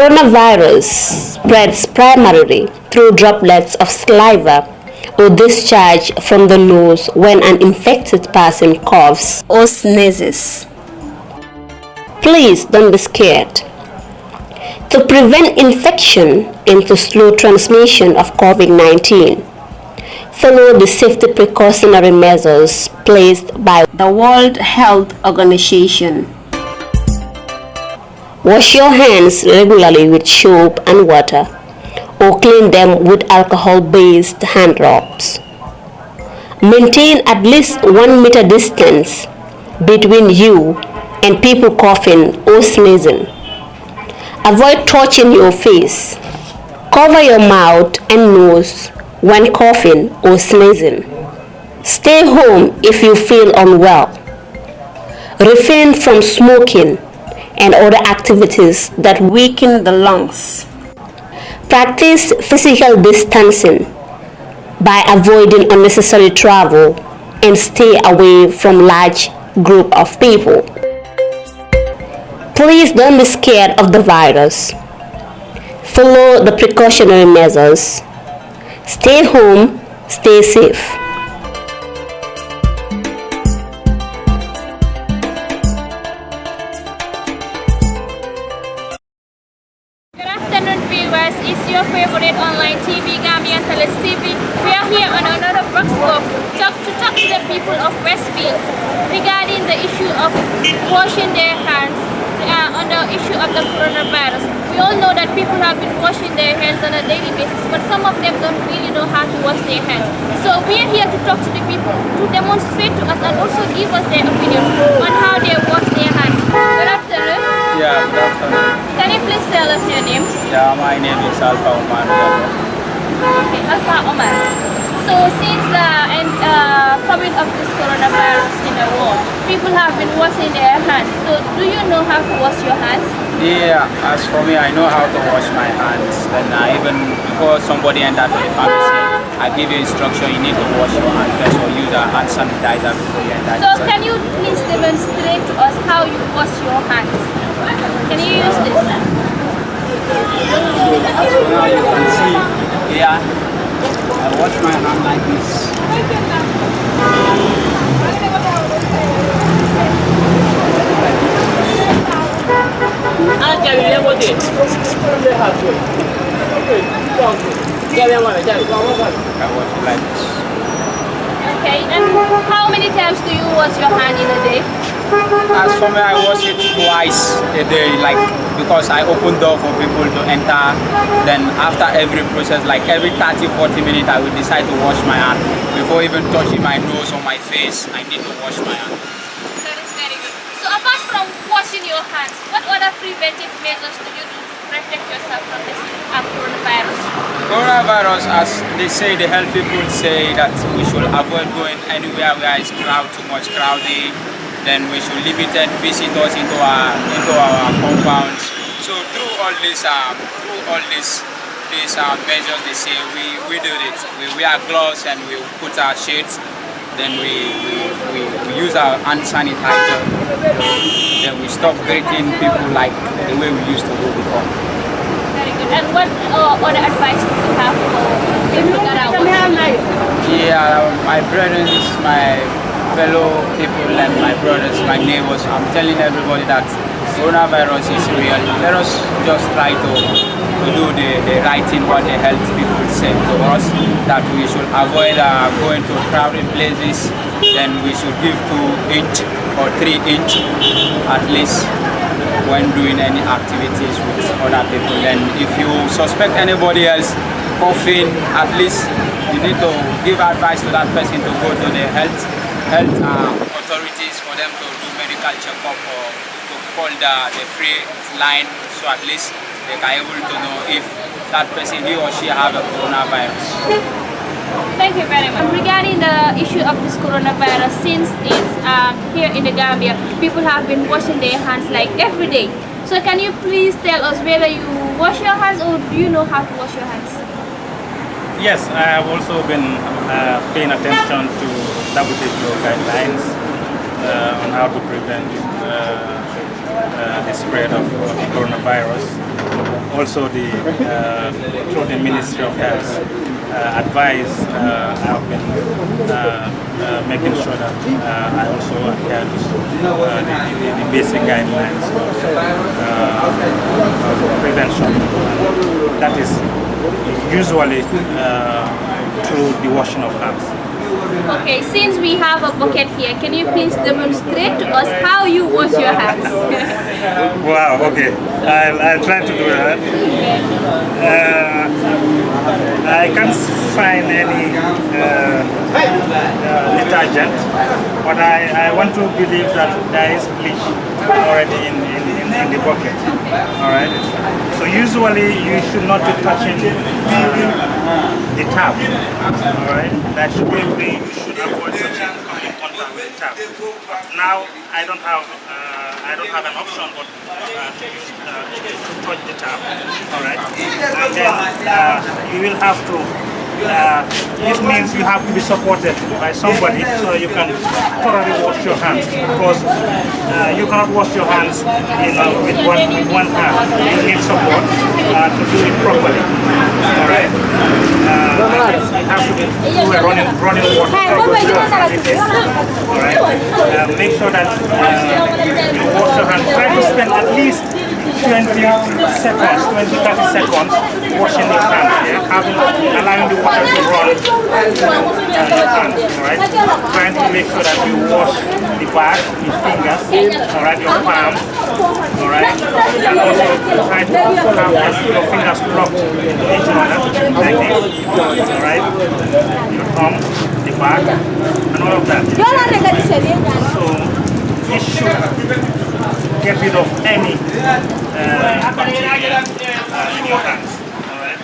Coronavirus spreads primarily through droplets of saliva or discharge from the nose when an infected person coughs or sneezes. Please don't be scared. To prevent infection and to slow transmission of COVID-19, follow the safety precautionary measures placed by the World Health Organization. Wash your hands regularly with soap and water or clean them with alcohol-based hand rubs. Maintain at least 1 meter distance between you and people coughing or sneezing. Avoid touching your face. Cover your mouth and nose when coughing or sneezing. Stay home if you feel unwell. Refrain from smoking and other activities that weaken the lungs. Practice physical distancing by avoiding unnecessary travel and stay away from large group of people. Please don't be scared of the virus. Follow the precautionary measures. Stay home, stay safe. Viewers, it's your favorite online TV, Gambian TV. We are here on another box to talk to the people of Westfield regarding the issue of washing their hands on the issue of the coronavirus. We all know that people have been washing their hands on a daily basis, but some of them don't really know how to wash their hands. So we are here to talk to the people, to demonstrate to us and also give us their opinions on how they wash their hands. Good afternoon. Yeah, good afternoon. Can you please tell us your names? Yeah, my name is Alpha Omar. Okay, Alpha Omar. So since the coming of this coronavirus in the world, people have been washing their hands. So do you know how to wash your hands? Yeah, as for me, I know how to wash my hands. Then even before somebody enters to the pharmacy, I give you instruction, you need to wash your hands first or use a hand sanitizer before you enter. So can you please demonstrate to us how you wash your hands? Can you use this? As for now, you can see here, I wash my hand like this. I wash it like this. Okay, and how many times do you wash your hand in a day? As for me, I wash it twice a day, like because I open door for people to enter. Then after every process, like every 30-40 minutes, I will decide to wash my hand. Before even touching my nose or my face, I need to wash my hand. That is very good. So apart from washing your hands, what other preventive measures do you do to protect yourself from this coronavirus? Coronavirus, as they say, the health people say that we should avoid going anywhere where it's too much crowded. Then we should limit visitors into our compounds. So through all these measures, they say we do it. We wear gloves and we put our shades. Then we use our hand sanitizer. Then we stop greeting people like the way we used to do before. Very good. And what other advice do you have for people that are watching? Yeah, my brothers, my fellow people and my brothers, my neighbors, I'm telling everybody that coronavirus is real. Let us just try to do the right thing, what the health people say to us, that we should avoid going to crowded places. Then we should give 2 inch or 3 inch at least when doing any activities with other people. And if you suspect anybody else coughing, at least you need to give advice to that person to go to the health authorities for them to do medical checkup or to call the free line, so at least they can able to know if that person, he or she have a coronavirus. Thank you very much. Regarding the issue of this coronavirus, since it's here in the Gambia, people have been washing their hands like every day. So can you please tell us whether you wash your hands or do you know how to wash your hands? Yes, I have also been paying attention to WHO guidelines on how to prevent the spread of the coronavirus. also through the Ministry of Health advice, I've been making sure that I also adhere to the basic guidelines of prevention. That is usually through the washing of hands. Okay, since we have a bucket here, can you please demonstrate to us how you wash your hands? Wow, okay. I'll try to do that. I can't find any detergent, but I want to believe that there is bleach already in the bucket. Alright? So usually you should not be touching the tap. Alright? That should be a way you should avoid touching coming in contact with the tap. But now I don't have an option but to touch the tap. Alright? And then you will have to this means you have to be supported by somebody so you can thoroughly wash your hands, because you cannot wash your hands with one hand. You need support to do it properly. Alright? You have to do a running water. Alright? Make sure that you wash your hands. Try to spend at least 20 seconds, 20-30 seconds washing your hands, allowing the water to run your hands, alright? Trying to make sure that you wash the back, your fingers, alright, your palms, alright? And also try to have your fingers plugged to each other, like this, alright? Your thumb, the back, and all of that. So this should get rid of any bacteria in your hands. Alright?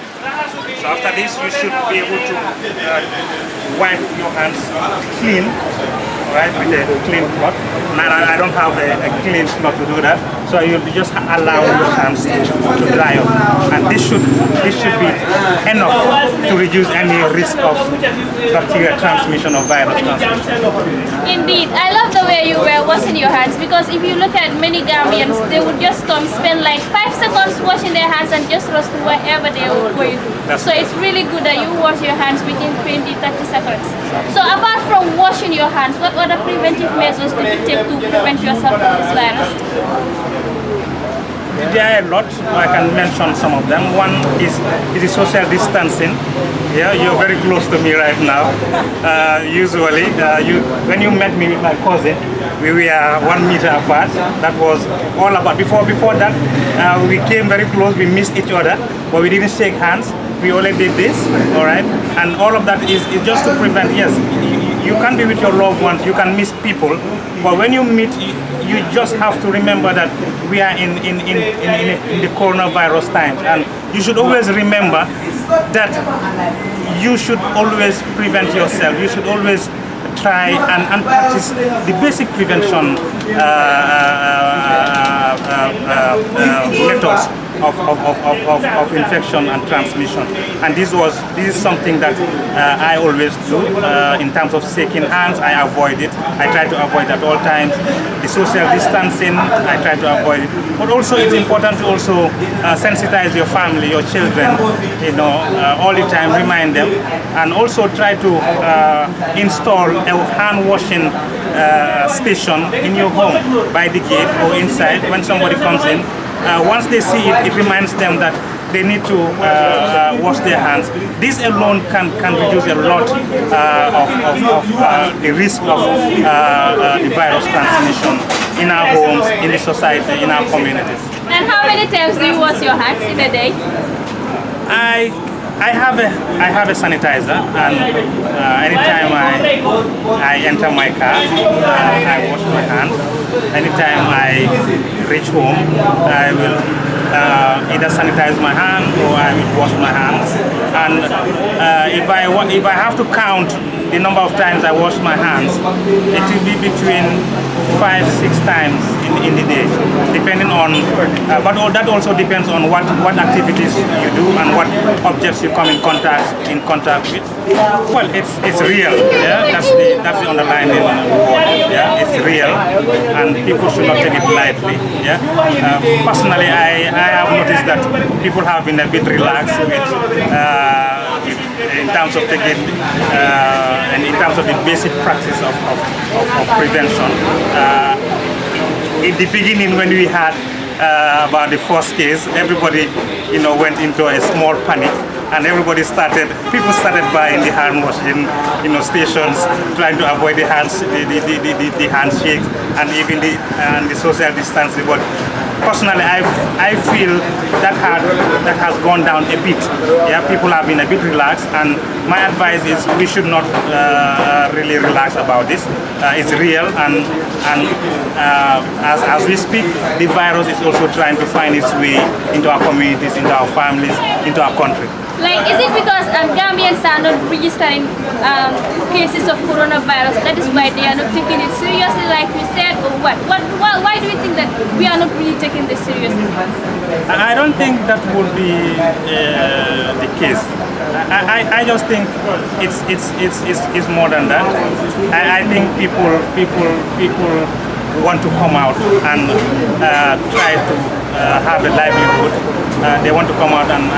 So after this, you should be able to wipe your hands clean, right, with a clean cloth. Now I don't have a clean cloth to do that, so you just allow your hands to dry up, and this should be enough to reduce any risk of bacterial transmission or virus transmission. Indeed, I love the way you were washing your hands, because if you look at many Gambians, they would just spend like 5 seconds washing their hands and just rush to wherever they were going. So it's really good that you wash your hands within 20-30 seconds. So apart from washing your hands, what other preventive measures do you take to prevent yourself from this virus? There are a lot. I can mention some of them. One is the social distancing. Yeah, you're very close to me right now. Usually, when you met me with my cousin, we were 1 meter apart. That was all about. Before that, we came very close. We missed each other, but we didn't shake hands. We only did this, all right? And all of that is just to prevent. Yes, you can be with your loved ones. You can miss people, but when you meet, you just have to remember that we are in the coronavirus times, and you should always remember that you should always prevent yourself. You should always try and practice the basic prevention methods of infection and transmission. And this is something that I always do in terms of shaking hands. I avoid it. I try to avoid at all times. The social distancing, I try to avoid it. But also it's important to also sensitize your family, your children, all the time, remind them, and also try to install a hand washing station in your home, by the gate or inside. When somebody comes in, once they see it, it reminds them that they need to wash their hands. This alone can reduce a lot of the risk of the virus transmission in our homes, in the society, in our communities. And how many times do you wash your hands in a day? I have a sanitizer, and anytime I enter my car, I wash my hands. Anytime I reach home, I will either sanitize my hand or I will wash my hands. And if I have to count the number of times I wash my hands, it will be between 5-6 times in in the day, depending on, but that also depends on what activities you do and what objects you come in contact with. Well, it's real. Yeah, that's the underlying word. Yeah, it's real, and people should not take it lightly. Yeah, personally, I have noticed that people have been a bit relaxed in terms of taking and in terms of the basic practice of prevention. In the beginning, when we had about the first case, everybody, went into a small panic, and people started buying the hand washing, stations, trying to avoid the handshakes and even the social distancing. But personally, I feel that has gone down a bit. Yeah, people have been a bit relaxed, and my advice is we should not really relax about this. It's real, and as we speak, the virus is also trying to find its way into our communities, into our families, into our country. Like, is it because Gambians are not registering cases of coronavirus, that is why they are not taking it seriously, like you said, or what? Why do you think that we are not really taking this seriously? I don't think that would be the case. I just think it's more than that. I think people want to come out and try to have a livelihood. They want to come out and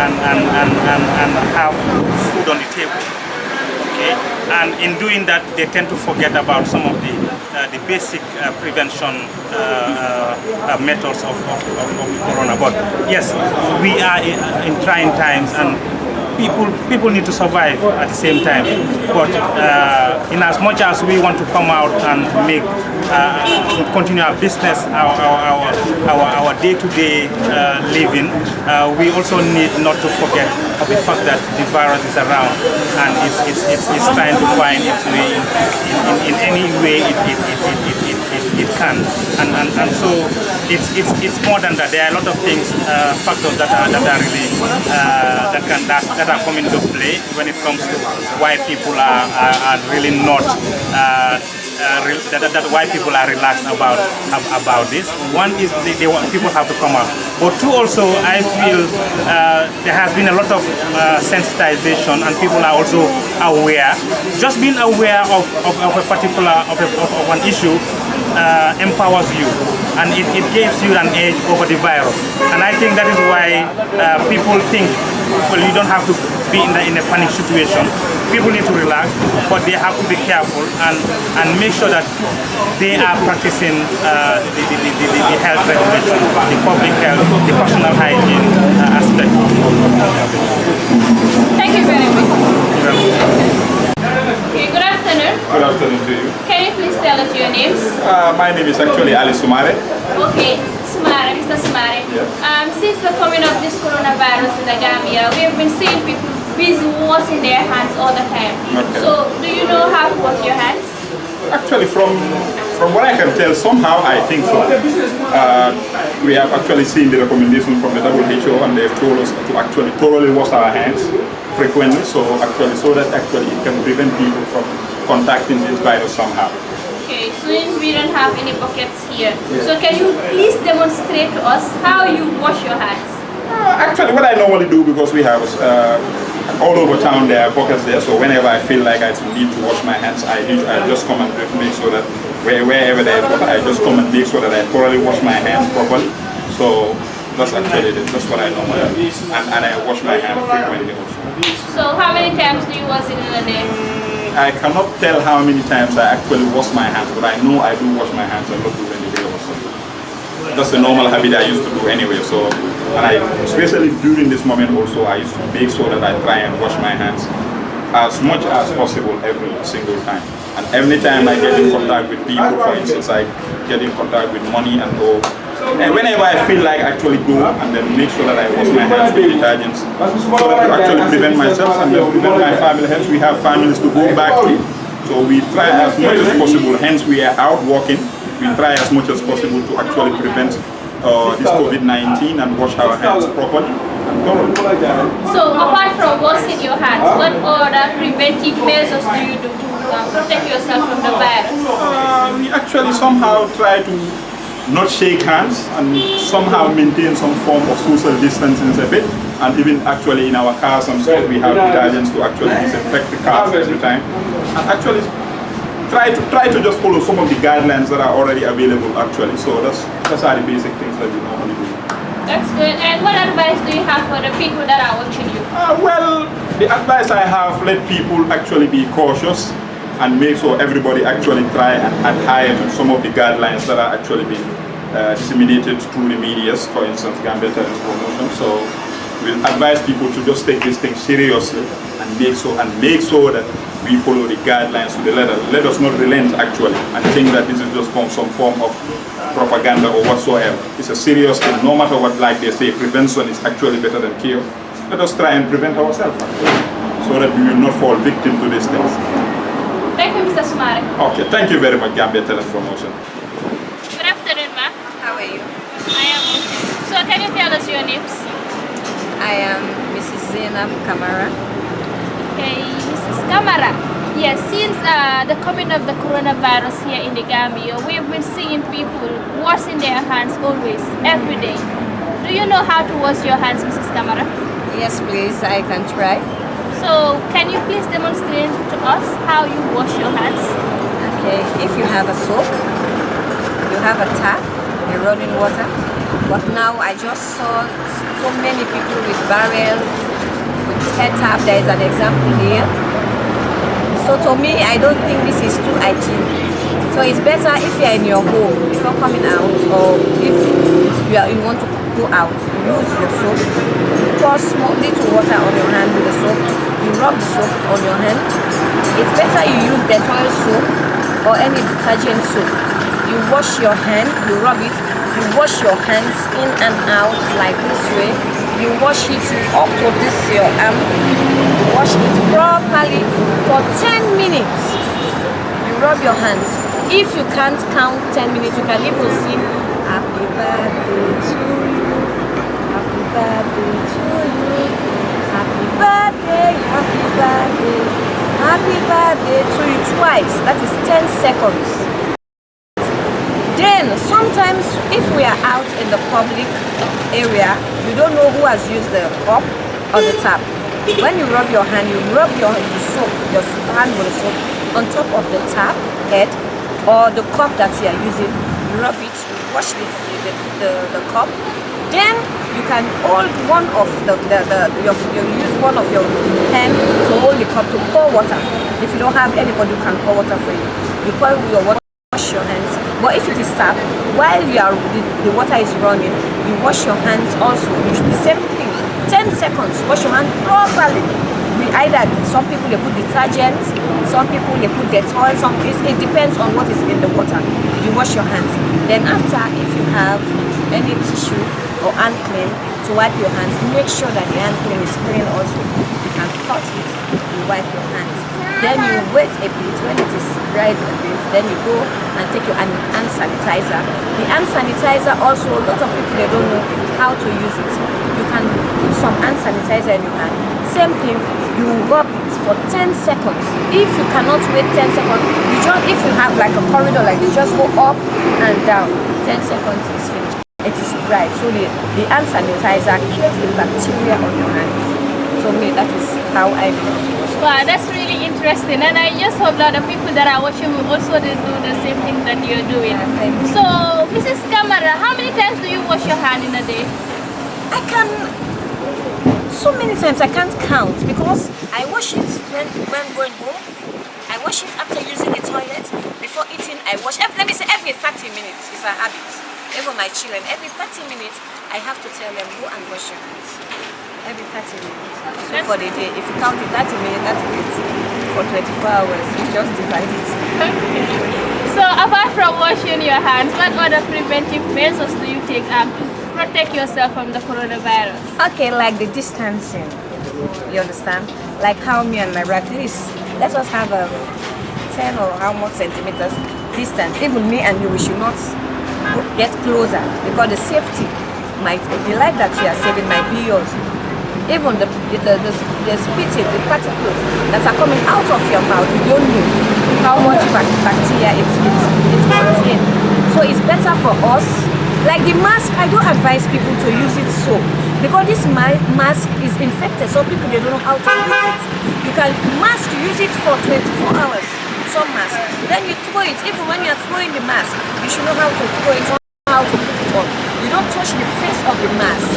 have food on the table. Okay, and in doing that, they tend to forget about some of the basic prevention methods of corona. But yes, we are in trying times, and people need to survive at the same time. But in as much as we want to come out and make continue our business, our day-to-day living, we also need not to forget of the fact that the virus is around, and it's trying to find its way in any way it can, and so it's more than that. There are a lot of things, factors that are really that are coming into play when it comes to why people are really not that why people are relaxed about this. One is people have to come out, but two, also I feel there has been a lot of sensitization, and people are also aware. Just being aware of a particular of an issue empowers you, and it gives you an edge over the virus. And I think that is why people think, well, you don't have to be in a panic situation. People need to relax, but they have to be careful and make sure that they are practicing the health regulation, the public health, the personal hygiene aspect. Thank you very much. Okay, good afternoon. Good afternoon to you. Can you please tell us your names? My name is actually Ali Sumare. Okay, Mr. Sumare. Yeah. Since the coming of this coronavirus in the Gambia, we have been seeing people busy washing their hands all the time. Okay. So, do you know how to wash your hands? Actually, from what I can tell, somehow I think so. We have actually seen the recommendation from the WHO, and they've told us to actually thoroughly wash our hands frequently, so that actually it can prevent people from contacting this virus somehow. Okay, since we don't have any buckets here, so can you please demonstrate to us how you wash your hands? Actually, what I normally do, because we have all over town there are buckets there, so whenever I feel like I need to wash my hands, I just come and make sure that wherever there is water, I just come and make sure that I thoroughly wash my hands properly. So that's what I normally do, and I wash my hands frequently also. So how many times do you wash it in a day? I cannot tell how many times I actually wash my hands, but I know I do wash my hands a lot during the day also. That's the normal habit I used to do anyway. So, and especially during this moment also, I used to make sure that I try and wash my hands as much as possible every single time. And every time I get in contact with people, for instance, I get in contact with money and go. And whenever I feel like I actually go and then make sure that I wash my hands with detergents, so that to actually prevent myself and then prevent my family. Hence, we have families to go back to. So we try as much as possible. Hence, we are out walking. We try as much as possible to actually prevent this COVID-19 and wash our hands properly and thoroughly. So apart from washing your hands, what other preventive measures do you do to protect yourself from the virus? We actually somehow try to not shake hands and somehow maintain some form of social distancing a bit. And even actually in our cars and stuff, we have detergents to actually disinfect the cars every time. And actually try to just follow some of the guidelines that are already available actually. So that's are the basic things that we normally do. That's good. And what advice do you have for the people that are watching you? Well, the advice I have, let people actually be cautious and make sure everybody actually try and adhere to some of the guidelines that are actually being disseminated through the media, for instance, Gambia Talents Promotion. So we'll advise people to just take this thing seriously and make sure that we follow the guidelines to the letter. Let us not relent actually and think that this is just some form of propaganda or whatsoever. It's a serious thing. No matter what, like they say, prevention is actually better than cure. Let us try and prevent ourselves actually, so that we will not fall victim to these things. Thank you, Mr. Sumare. Okay, thank you very much, Gambia Talents Promotion. Good afternoon, ma. How are you? I am. So can you tell us your names? I am Mrs. Zainab Kamara. Okay, Mrs. Kamara. Yes, since the coming of the coronavirus here in the Gambia, we've been seeing people washing their hands always, every day. Do you know how to wash your hands, Mrs. Kamara? Yes, please, I can try. So, can you please demonstrate to us how you wash your hands? Okay, if you have a soap, you have a tap, you're running water. But now I just saw so many people with barrels, with head tap. There is an example here. So to me, I don't think this is too hygienic. So it's better if you're in your home, before coming out, or if you want to go out, use your soap. Pour small little water on your hand with the soap. You rub the soap on your hand. It's better you use Dettol soap or any detergent soap. You wash your hand, you rub it, you wash your hands in and out like this way. You wash it up to this your arm. You wash it properly for 10 minutes. You rub your hands. If you can't count 10 minutes, you can even sing happy birthday to you, happy birthday to you, happy birthday, happy birthday, happy birthday to you twice. That is 10 seconds. Then sometimes if we are out in the public area, you don't know who has used the cup or the tap. When you rub your hand, you rub your soap, your hand with the soap on top of the tap head or the cup that you are using. You rub it, you wash the cup. Then you can hold one of you use one of your hand to hold the cup to pour water. If you don't have anybody who can pour water for you, you pour your water, wash your hands. But if it is tap, while the water is running, you wash your hands also. The same thing, 10 seconds, wash your hand properly. Some people they put detergent, some people they put Dettol, it depends on what is in the water. You wash your hands. Then after, if you have any tissue or hand clean to wipe your hands, make sure that the hand clean is clean also. You can cut it, you wipe your hands. Then you wait a bit. When it is dried a bit, then you go and take your hand sanitizer. The hand sanitizer also, a lot of people they don't know how to use it. You can put some hand sanitizer in your hand. Same thing, you rub it for 10 seconds. If you cannot wait 10 seconds, if you have like a corridor like this, just go up and down. 10 seconds is finished. It is dry. So the hand sanitizer kills the bacteria on your hands. So me, that is how I do it. Wow, that's really interesting, and I just hope that the people that are watching will also do the same thing that you're doing. Yeah, so, Mrs. Kamara, how many times do you wash your hand in a day? I can, so many times I can't count because I wash it when going home. I wash it after using the toilet. Before eating, I wash. Let me say every 30 minutes is a habit. Even my children, every 30 minutes, I have to tell them, go and wash your hands. Every 30 minutes. So for the day, if you count it 30 minutes for 24 hours, you just divide it. So apart from washing your hands, what other preventive measures do you take to protect yourself from the coronavirus? Okay, like the distancing. You understand? Like how me and my brother, at least let us have a 10 or how much centimeters distance. Even me and you, we should not get closer because the safety might, the life that you are saving might be yours. Even the spitting, the particles that are coming out of your mouth, you don't know how much bacteria it contains. So it's better for us Like the mask, I don't advise people to use it so, because this mask is infected. Some people, they don't know how to use it. You can use it for 24 hours, some mask. Then you throw it. Even when you're throwing the mask, you should know how to throw it, how to put it on. You don't touch the face of the mask.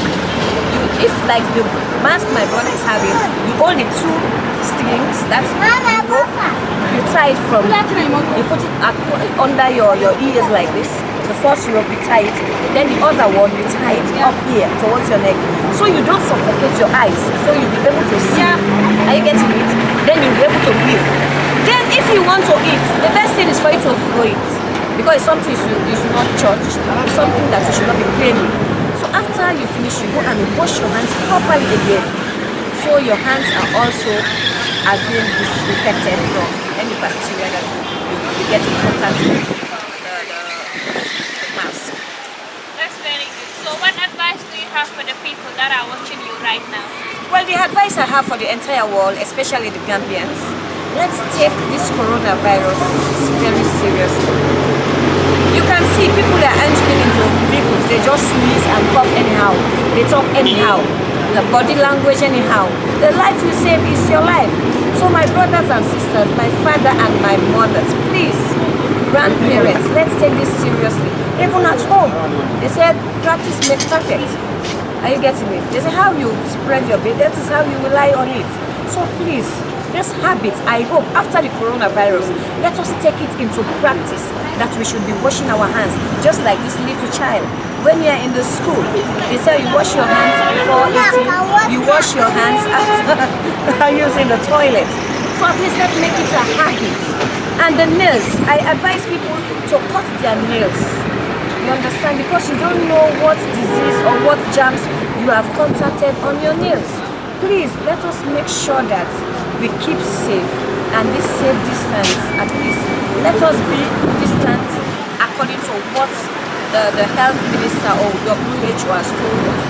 If like the mask my brother is having, you hold the two strings, that's rope, you tie it from, you put it under your ears like this. The first rope you tie it, then the other one you tie it up here towards your neck, so you don't suffocate your eyes, so you'll be able to see. Are you getting it? Then you'll be able to breathe. Then if you want to eat, the best thing is for you to throw it, because it's something you should not touch, it's something that you should not be playing with. So after you finish, you go and wash your hands properly again, so your hands are also being disinfected from any bacteria that you get in contact with the mask. That's very good. So what advice do you have for the people that are watching you right now? Well, the advice I have for the entire world, especially the Gambians, let's take this coronavirus very seriously. You can see people that are entering into vehicles, they just sneeze and cough anyhow. They talk anyhow. The body language anyhow. The life you save is your life. So my brothers and sisters, my father and my mothers, please, grandparents, let's take this seriously. Even at home, they said practice makes perfect. Are you getting it? They say how you spread your bed, that is how you rely on it. So please, this habit, I hope, after the coronavirus, let us take it into practice, that we should be washing our hands, just like this little child. When you are in the school, they say you wash your hands before eating, you wash your hands after using the toilet. So at least let's make it a habit. And the nails, I advise people to cut their nails. You understand? Because you don't know what disease or what germs you have contacted on your nails. Please, let us make sure that we keep safe, and this safe distance, at least let us be distant according to what the health minister or WHO has told us.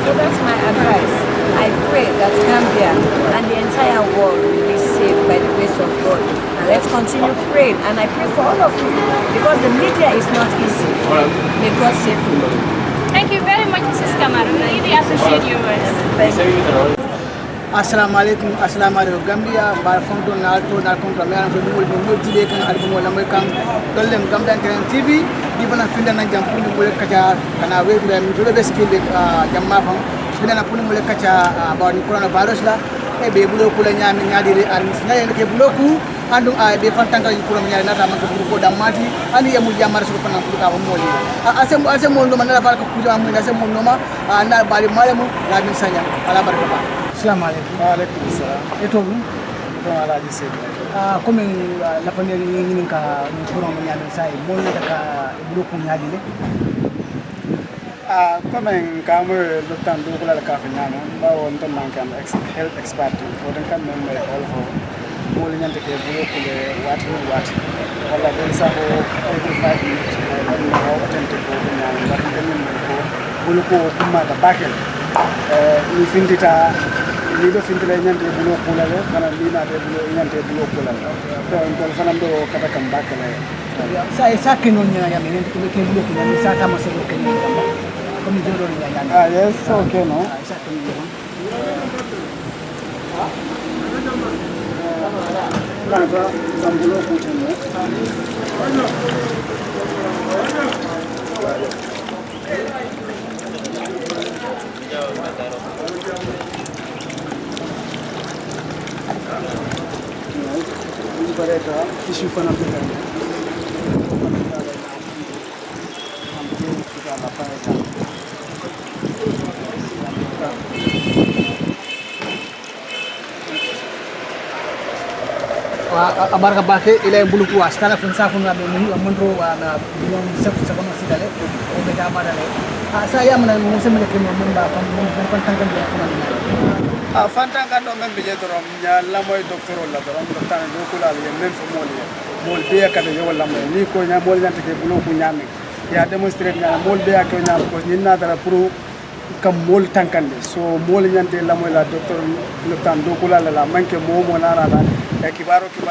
So that's my advice. I pray that Gambia and the entire world will be safe by the grace of God. And let's continue praying, and I pray for all of you, because the media is not easy. May God save you. Thank you very much, Mrs. Kamara. We really appreciate your words. Thank you. Assalamu alaikum Gambia bar fonto na kontra me an ko mo jide kan al mo lamay kan dollem Gambian TV di bana finda na jam puni mo kaja kana we do mi do be skill jamma fam finda na puni mo kaja ba ni coronavirus la e be bulo kula nyami nyadire an nyale ke bulo ku andu a be fantanga ko nyale na ta man ko damati ani yamu jamar su ko na ko ka mo li asem mo no man la fal ko kuja mo asem mo no ma na bari malemu la min sanya ala barka ba. Assalamu alaikum. Wa alaikum assalam. Ito don alaji se. Comme la famille ni ka ni ko mo nyami sai mo na ka bulo ko nyadi le. Comme ka mo do tan do ko la ka fa nyama ba won tan man kan health expert ko dan kan men may all for mo le nyante ke bulo ko le wati wala ben sa ko every 5 minutes ko no attend ko nyama ba tan men ko bulo ko kuma da bakel ni findita ni do findile nyante bulo kula le kana ni na de bulo nyante bulo kula to on fanam do kata kam bakale sa ke non nya men ko ke bulo kula ni sa ta ma se ko ke ni ko mi joro nya nya yes okay no sa ke ni Nada, sambulo ko tene. Ini berada isu fanatik. abar ka bake ila bulu ku astana fun sa fun na munro na biyon sep sa kono sidale o be da madale saya mana musim le kemo mun ba pan tangan dia kuma Fantan kan do men beje dorom nya la moy docteur la dorom do tan do kula le men fo mol be ka de yo la moy ni ko nya mol nyante ke bulu ku nyami ya demonstrate nya mol be ka nya ko ni na dara pour kam mol tankande so mol nyante la moy la docteur le temps do kula la manke mo nana la e kibaro fo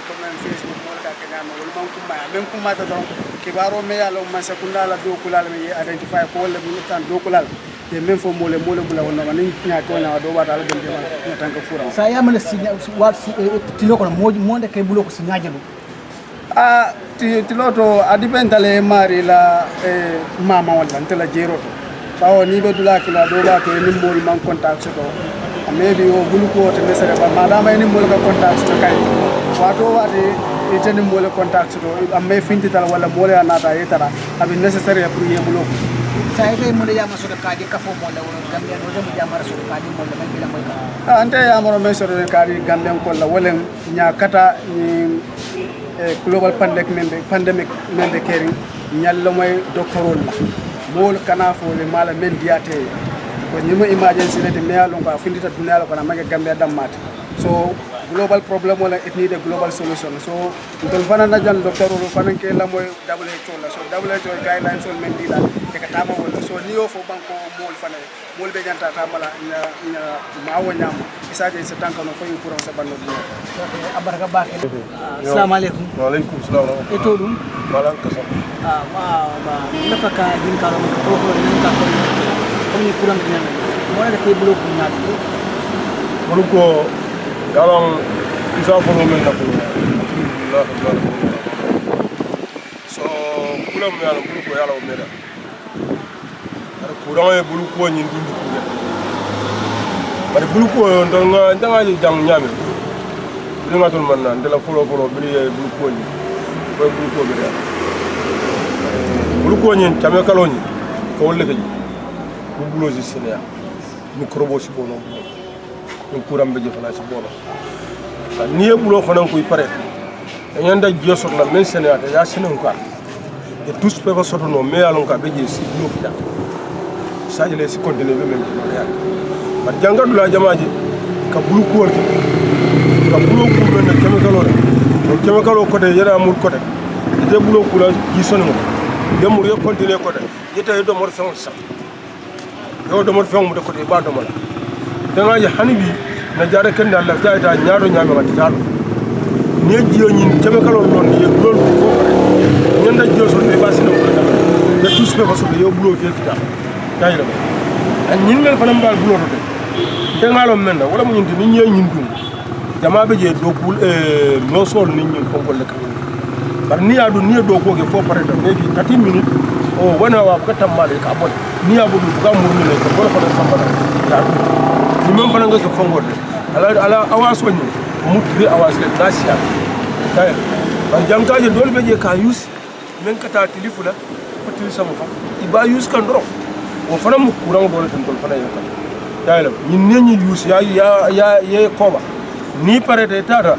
ko men Facebook mol ka kenya mo man kuma men kuma ta don kibaro me ya lo man sakunda la do kula me identify ko le mi tan do kula te men fo mole bula wona man nya ko na do wata la gende ma tanka fura sa ya man si wat tilo ko mo de kay bulo ko si nyaajalu tiloto adipentale mari la mama wala ntela jeroto bawo ni be dula kila do ba to ni mol man contact to maybe o bulu ko te mesere ba madama ni mol ka contact to kay wato wati ite ni mol contact to amme finti tal wala mol ya nata yetara abi necessary pour yemulo sa ite mol ya maso de kadi ka fo mol wala gambe no dem ya mara so kadi mol man bila moy ka ante ya maro meso de kadi gambe ko la wala nya kata ni global pandemic mende kering nyallo moy doctorol la mol kana fo le mala men diate ko nyimo emergency ne de mealo ko afindita dunala ko na mage gambe dammate so global problem wala it need a global solution so dol fana na jan doctorol fana ke la moy WHO la so WHO guidelines on men dila e ka tama wala so ni o fo banko mol fana mol be janta tamala nya mawo nyam isaje se tanka no fayu pour sa banno abaraka ba assalamu alaikum wa alaikum assalam e to dum malan ka sam ma nafaka din kala ko nan ka ko ni kuran din mo na ke bulo ko na bulo ko galam isa fo men na ko Allah akbar so kulam ya bulo ko yalla o meda ara kuran e bulo ko ni dindi ko ya bari bulo ko ndanga jang nyame nga ton man nan de la folo bi bulo ko ni ko bulo ko be bulo ko ni tame kaloni ko wolle ke bu bulo ci senia microbo ci bono ko kuram be jefana ci bono ni e bulo fana ko pare nyanda jeso na men senia ta ya senen ko e tous peuvent sortir no me alon ka be je ci bulo fida sa jele ci continuer be men ko ya bar jangadu la jamaaji ka bulo ko ka bulo ko men chemical ko de yara mur ko de de bulo ko la gisone mo de mur yo continuer ko de yeta do mor fon sa do mor fon mo de ko de ba do mala da nga ya hanibi na jare kan da Allah ta ta nyaado nyaama ma ta ne jiyo nyin chemical non ye bulo ko nyanda jiyo so be basino ko da de tous be ko so yo bulo fi fita dai la an nyin mel fanam bal bulo to de ngalo men na wala mo nyin ni ñe ñin dum jama be je dokul no sol ni ñin fonkol le kan bar ni adu ni do ko ge fo pare da maybe 30 minutes o wana wa ko tamale ka bon ni abu du ga murni le ko wala fa sambala ya ni mem fana nga ko fonkol ala awaso ni mutri awasle nasiya tay bar jam ka je dol be je ka yus men kata tilifula ko tili sama fa iba yus kan dro o fana mu kurang dole tan dol fana yakal tay la ni ni yus ya ye koba ni pare de tata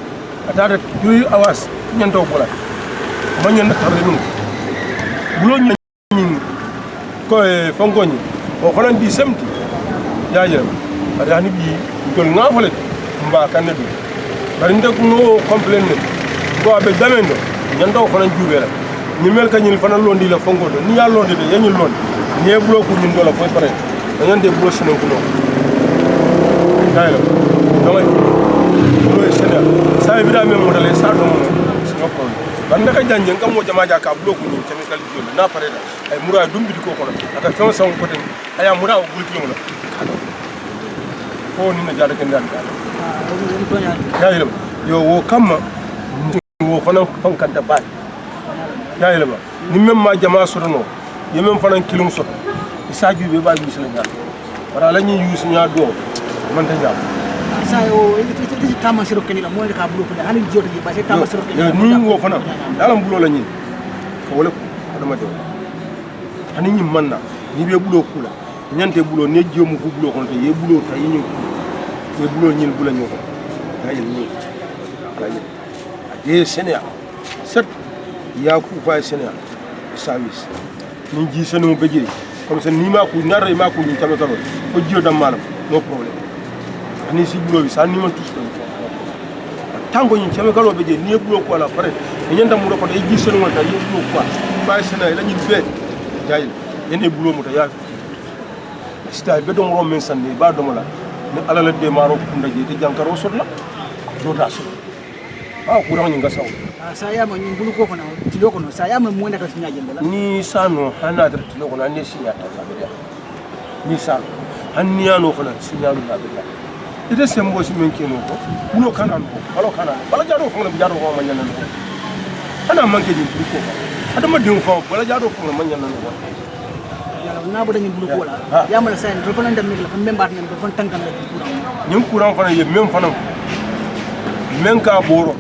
atata 3 hours nyanta ko la ma nyanda tarre min bulo nyin ko e fongoni o xolan bi semti ya yere ada hani bi tol ngafale mba kan du bari ndak no complain ne ko abe damendo nyanda ko xolan jube la ni mel ka nyil fana londi la fongodo ni ya londi de yanyul londi ni bulo ko nyin dola fo pare nyande bulo sino ko no dayla damay bulo sene sa bida men modale sa do mo sino ko banda ka janje ngam mo jama ja ka bulo ko ni chemical jole na pare da ay mura dumbi ko ko aka fen sa ko den aya mura o bulti mo la ko ni na jada ken dan ya yele yo wo kamma wo fana fan kan da ba ya yele ba ni mem ma jama so no ye mem fana kilum so isa ju be ba ju sele nya para la ni yusu nya do man ta jam sayo iti tama siro kenila mo ka bulo ko hani jodo ba se tama siro kenila ni wo fana dalam bulo la ni ko wala ko dama do hani ni manna ni be bulo kula nyante bulo ne jomu ko bulo ko to ye bulo ta yi ni ye bulo nyil bulo nyoko ayel ni ayel ade senia set ya ku fa senia service ni ji senu beje comme ça ni ma ku nare ma ku ni tama tama ko jio dam malam no problème ani si bulo bi sa ni man tous tango ni chame kalo beje ni bulo ko la pare ni nyanda mu ko e ji senu wata ye bulo ko fa senia la ni be jayil ene bulo mu ta ya sta be don ro men sanni ba do mala ni ala la de maro kunda je te jankaro sodla do ta so ah kuran ni ngasaw saya ma nyum bulu ko fana ti loko no saya ma mo naka sinya jendela ni sano hana dar ti loko na ne sinya ta ka ni sano hanni ya no fana sinya lu na be ite sembo si men keno ko uno kana ko alo kana bala jado fo ngam jado ko ma nyanan ko ana manke di bulu ko adama dum fo bala jado fo ngam nyanan ko yalla na bo dañu bulu ko la ya mala sen do fana dem ni la fa membat nem do fon tankam la kuram ñim kuram fana ye même fana men ka boro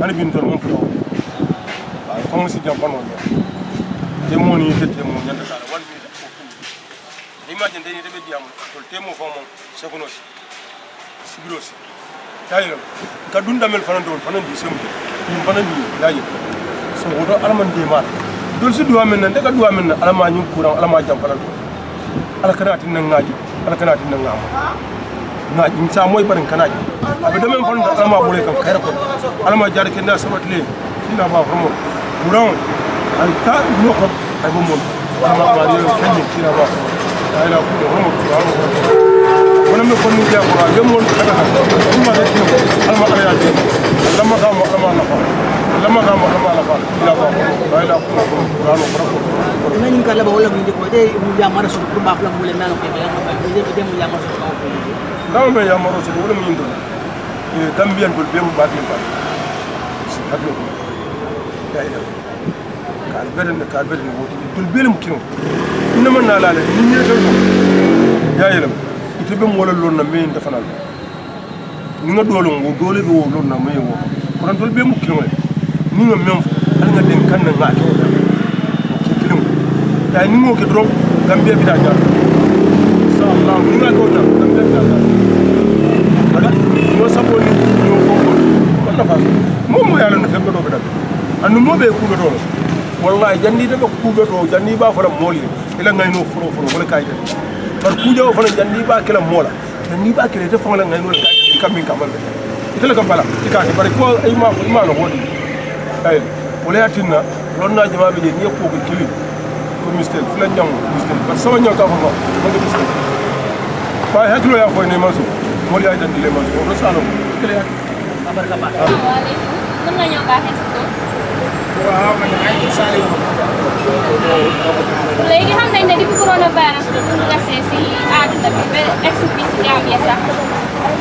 ani bin ton mon fo ko mo si jam fano de moni tete mo nyanda kala wan mi imagine de ni de be diam to temo fo mo seguno sibirosi tayo ka dunda mel fana dol fana di sem ni fana di yayi so wodo alman de ma dol su duwa men nan daga duwa men alama nyum kuran alama jam fana dol ala kana tin nan ngaji ala kana tin nan ngama ngaji sa moy barin kana ji abe do men fana da alama bole kan kayra ko alama jar ke na sabat le ina ba famo kuran ay ta mo ko ay bo mo alama ba ri kan ni kina ba ay la ko mo ko wala me ko ni ja ko be mo kana ma da ti alma ala ya de lama ka mo alama la fa lama ka mo alama la fa ila ba ko ila ko rano ko na ni kala ba wala ni ko de mu ya mara so ko ba flam wala nano ke be de mu ya mara so ko daw me ya mara so wala mu ndo Gambian bul be mu ba ti fa hakko ya ila ka beden mo bul be mu kino ina man na la ni ni to ya ila ite be mo lon na me defanal ni nga dolo ngo dole be wo lon na me wo ko dol be mu kino ni nga mem al nga den kan na ngati o kino ya ni ngo ke dro Gambia bi da ja sallallahu ni nga ko na Gambia bi da ja ala no sabo ni no ko ko na fa mo mo yalla na febbe do be da anu mo be ku be do wallahi janni de ko ku be do janni ba fara moli ila ngay no foro wala kay par kujo fana jandi ba kala mola jandi ba kala te fala ngay no ka kamin kamal itala ka bala ikati bare ko ay ma no wodi ay wala yatinna lon na jama be ni ko ko kili ko mistel fula nyam mistel ba sama nyaw ka fa ko do mistel fa haklo ya ko ne maso moli ay jandi le maso do salo kala ya kabar kabar assalamu alaykum mën nga ñoo baaxee sa tur waaw man ay sali léegi xam nañ ne depuis coronavirus bi bu nga see si àdduna bi ba egsi fii si Gambia sax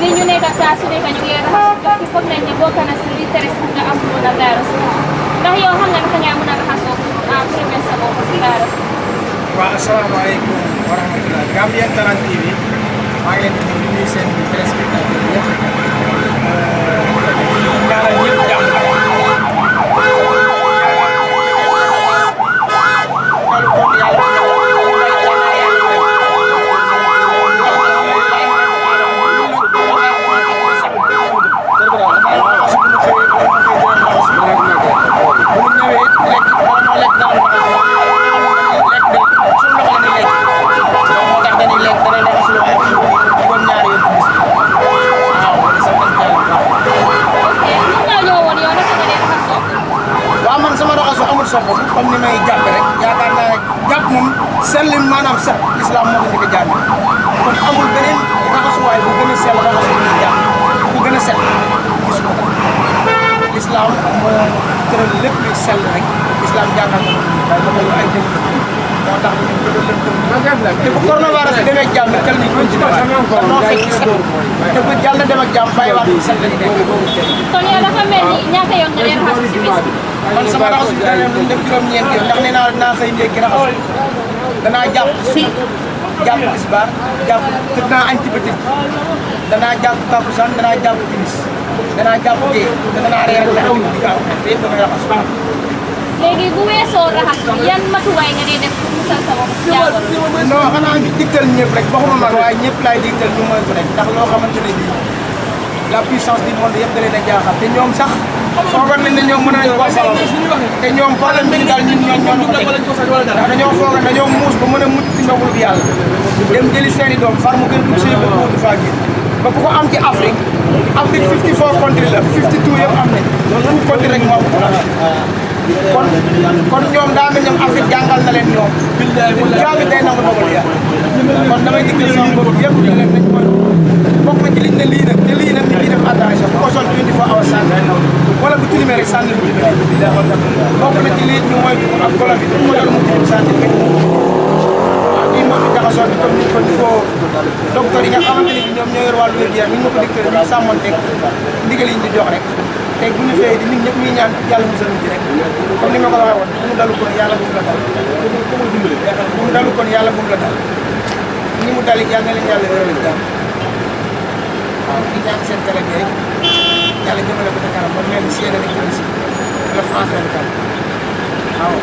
li ñu nekk saa su nekk ñu ngi raxas parce que foog nañ ne bokk na si li tere si nga am coronavirus ndax yow xam nga naka ngaa mën a raxasoo prévenir sa bopp si virus bi. waaw asalaamaaleykum wa rahmatulah Gambian Talents TV maa ngi leen di nuyu seen téléspectateur yëpp ñaanal ñëpp jàmm comme ni may jàpp rek yaakaar naa ne jàpp moom sellin maanaam set islam moo ko njëkk a jàng kon amul beneen raxasuwaay bu gën a sell raxasu bu jàpp bu gën a set gis ko islam moo tëral lépp luy sell rek islam jàngal ko waaye ba loolu ay jëm moo tax ñu ko doon lënt te bu coronavirus demee ak jàmm tel ni ci dara noo fekk set te bu jàll dem ak jàmm bàyyiwaat bu set lañu nekk kon yow dafa mel ni ñaata yoon nga leen raxasu si bis bi. man sama raxasu bi dana dem juróom-ñeenti yoon ndax nee naa dinaa xëy ndékki raxasu danaa jàpp si jàpp tisbaar jàpp te dinaa añ ci bëccëg danaa jàpp takkusaan danaa jàpp timis danaa jàpp gée te danaa reer ak taxaw di gaaw te yëpp damay raxasu léegi bu weesoo raxasu yan matuwaay nga dee def pour musal sa bopp si jàngoro. non xanaa ngi digtal ñëpp rek waxuma man waaye ñëpp laay digtal ñu moytu rek ndax loo xamante ne bii la puissance du monde yëpp da leen a jaaxal te ñoom sax foogoon nañ ne ñoom mën nañ koo sabab te ñoom problème bi daal ñun ñoo ko teg ndax dañoo foogoon dañoo muus ba mën a mucc ci ndogalu bi yàlla dem jëli seen i doom far mu gën dugg si yëpp ba du faa génn ba ku ko am ci Afrique 54 country la 52 yëpp am nañ loolu country rek moo ko kon ñoom daa mel ñoom Afrique jàngal na leen ñoom jaabi day nangu ndogalu yàlla kon damay digal sama bopp yëpp ñu leen nañ mooy bokk na ci liñ ne lii nag te lii nag nit ñi def attention bu ko sol 24 hours sànni wala bu tilimee rek sànni lu bokk na ci lii ñu moytu ak golo bi mu yor mu tilim sànni waaw kii moom jaxasoo bi comme ni ko docteur yi nga xamante ni ñoom ñoo yor wàllu wér-gu-yaram ni ñu ko dicté ñu sàmmonteeg ndigal yi ñu di jox rek tey bu ñu xëyee di nit ñëpp ñuy ñaan yàlla musal ci rek comme ni ma ko waxee woon bu mu dalu kon yàlla bu mu la dal bu mu dalu kon yàlla bu mu la dal ñi mu dal yàlla na leen yàlla wéral jàmm waaw di ñaan seen télé bi rek yàlla jëmale ko ca kanam ba mel ni si yéen rek jëm si wala France 24 waaw.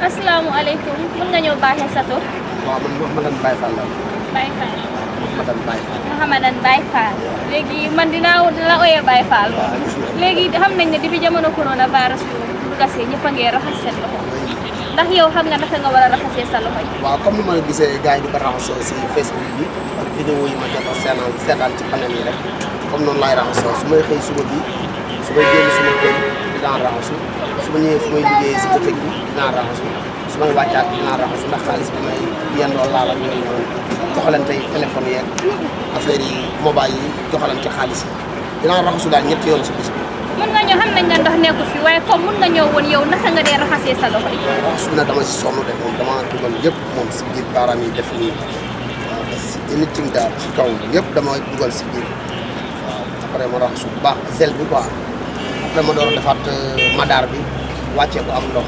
asalaamaaleykum mën nga ñëw baaxee sa tur. waaw man Mouhamadane Baye Fall la. Baye Fall. Mouhamadane Baye Fall. Mouhamadane Baye Fall. léegi man dinaa la ooyee Baye Fall. léegi xam nañ ne depuis jamono coronavirus bi bu gasee ñëpp a ngi raxas seen loxo ndax yow xam nga naka nga war a raxasee sa loxo yi. waaw comme ni ma gisee gars yi di ko raxasoo si Facebook bi ak vidéo yi ma jot a seetaan ci panel yi rek comme noonu laay raxasoo su may xëy suba bi su may génn suma kër dinaa raxasu su ma ñëwee fu may liggéeyee si bëccëg bi dinaa raxasu su may wàccaat dinaa raxasu ndax xaalis bi may yendoo laal ak yooyu noonu joxalante téléphone yeeg affaire yi mobile yi joxalante xaalis yi dinaa raxasu daal ñetti yoon si bis bi. mën nga ñëw xam nañ ne ndox nekkul fi waaye comme mën nga ñëw woon yow naka nga dee raxasee sa loxo yi. raxasu bi nag dama si sonn de moom dama dugal yëpp moom si biir baaraam yi def nii waaw si anything daal si kaw yëpp dama dugal si biir waaw après ma raxasu bu baax sel bi quoi après ma door a defaat madaar bi wàccee ko am ndox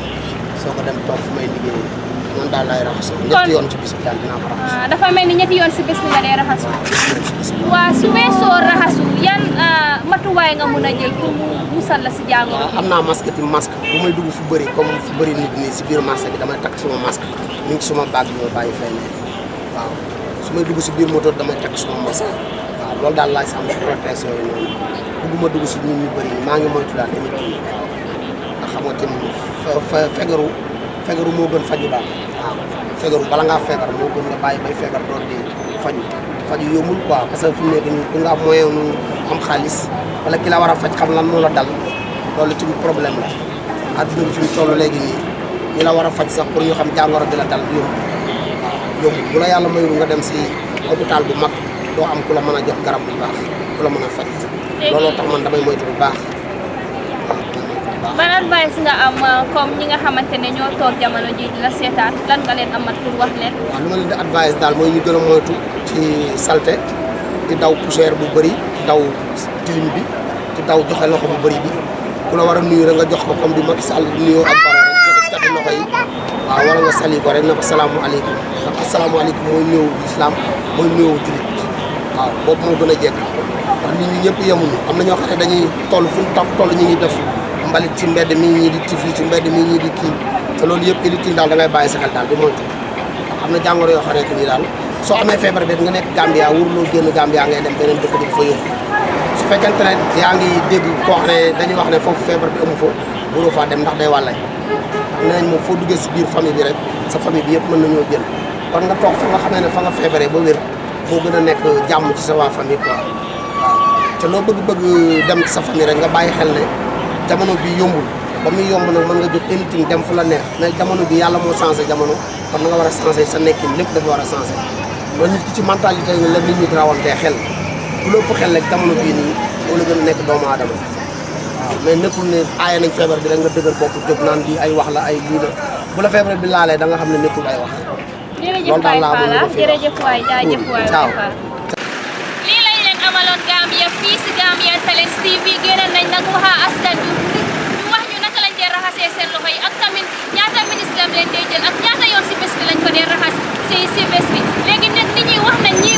soo ko dem toog fu may liggéeyee noonu daal laay raxasoo. ñetti yoon ci bis bi daal dinaa ko raxasu. dafa mel ni ñetti yoon si bis bi nga dee raxasu. waaw su weesoo raxasu yan matuwaay nga mun a jël pour mu musal la si jàngoro. am naa masque ti masque bu may dugg fu bëri comme fu bëri nit ñi si biir marché bi damay takk suma masque mi ngi ci suma baag bi ma bàyyi fay ne waaw su may dugg si biir moto damay takk suma masque waaw loolu daal laay si am protection yi noonu bugguma dugg si nit ñu bëri maa ngi moytu daal émi kii waaw ndax xam nga tamit fegaru moo gën faju daal waaw fegaru bala ngaa feebar moo gën nga bàyyi bay feebar door di faju yombul quoi parce que fi mu nekk nii ku nga am moyen nu am xaalis wala ki la war a faj xam lan moo la dal loolu ci problème la adduna bi fi mu toll léegi nii ñi la war a faj sax pour ñu xam jàngoro bi la dal yombul waaw yombul bu la yàlla mayul nga dem si hôpital bu mag doo am ku la mën a jox garab bu baax ku la mën a faj looloo tax man damay moytu bu baax ban advice nga am comme ñi nga xamante ne ñoo toog jamono ji di la seetaan lan nga leen amat pour wax leen. waaw lu ma leen di advice daal mooy ñu gën a moytu ci salte di daw poussière bu bëri di daw tilim bi di daw joxe loxo bu bëri bi ku la war a nuyu rek nga jox ko comme di Macky Sall nuyoo ak Baro rek joxe cati loxo yi waaw wala nga sali ko rek na ko salaamualeykum ndax asalaamaaleykum mooy nuyoo islam mooy nuyoo julit waaw boobu moo gën a jekk ndax nit ñi ñëpp yemuñu am na ñoo xam ne dañuy toll fu ñu toll ñu ngi def mbalit ci mbedd mi ñii di tifli ci mbedd mi ñii di kii te loolu yëpp élitil daal da ngay bàyyi sa xel daal di moytu ndax am na jàngoro yoo xam ne nii daal soo amee feebar bi nga nekk Gambia wurloo génn Gambia ngay dem beneen dëkk di fa yóbbu su fekkente ne yaa ngi dégg koo xam ne dañuy wax ne foofu feebar bi amu fa waroo faa dem ndax day wàllay ndax nee nañ moom foo duggee si biir famille bi rek sa famille bi yëpp mën nañoo jël kon nga toog fa nga xamee ne fa nga feebaree ba wér moo gën a nekk jàmm ci sa waa famille quoi waaw te loo bëgg-bëgg dem ci sa famille rek nga bàyyi xel ne jamono bi yombul ba muy yomb nag mën nga jóg anything dem fu la neex mais jamono bi yàlla moo changé jamono kon na nga war a changé sa nekkin lépp dafa war a changé loolu nit ki ci mentalité nga la nit ñi di rawantee xel ku lépp xel rek jamono bii nii moo la gën a nekk doomu aadama waaw mais nekkul ne aaye nañ feebar bi rek nga dëgër bopp jóg naan di ay wax la ay lii la bu la feebar bi laalee da nga xam ne nekkul ay wax jërëjëf Baye Fall jërëjëf waay jaajëf waay ciao lii lañ leen amaloon Gambia fii si Gambian Talents TV génn nañ nag waxa askan bi ñu wax ñu naka lañ dee raxasee seen loxo yi ak tamit ñaata ministre lam leen dee jël ak ñaata yoon si bés bi lañ ko dee raxas si bés bi léegi nag nit ñi wax nañ ne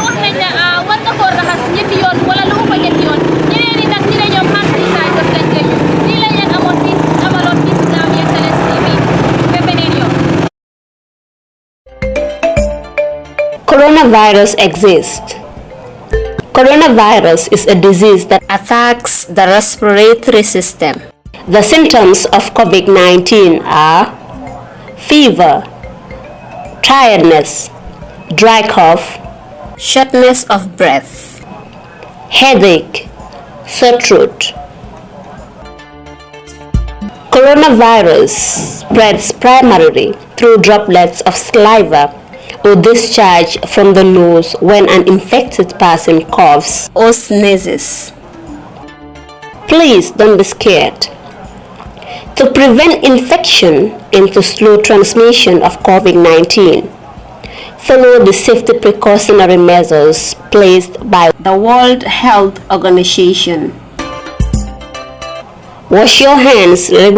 war nga koo raxas ñetti yoon wala lu ëpp ñetti yoon ñeneen ñi nag ñu ne ñoom hand sanitizer lañ koy use lii lañ leen amaloon fii si Gambian Talents TV ba beneen yoon. Coronavirus exists. Coronavirus is a disease that attacks the respiratory system. The symptoms of COVID-19 are fever, tiredness, dry cough, shortness of breath, headache, sore throat. Coronavirus spreads primarily through droplets of saliva or discharge from the nose when an infected person coughs or sneezes. Please don't be scared. To prevent infection and to slow transmission of COVID-19, follow the safety precautionary measures placed by the World Health Organization. Wash your hands regularly.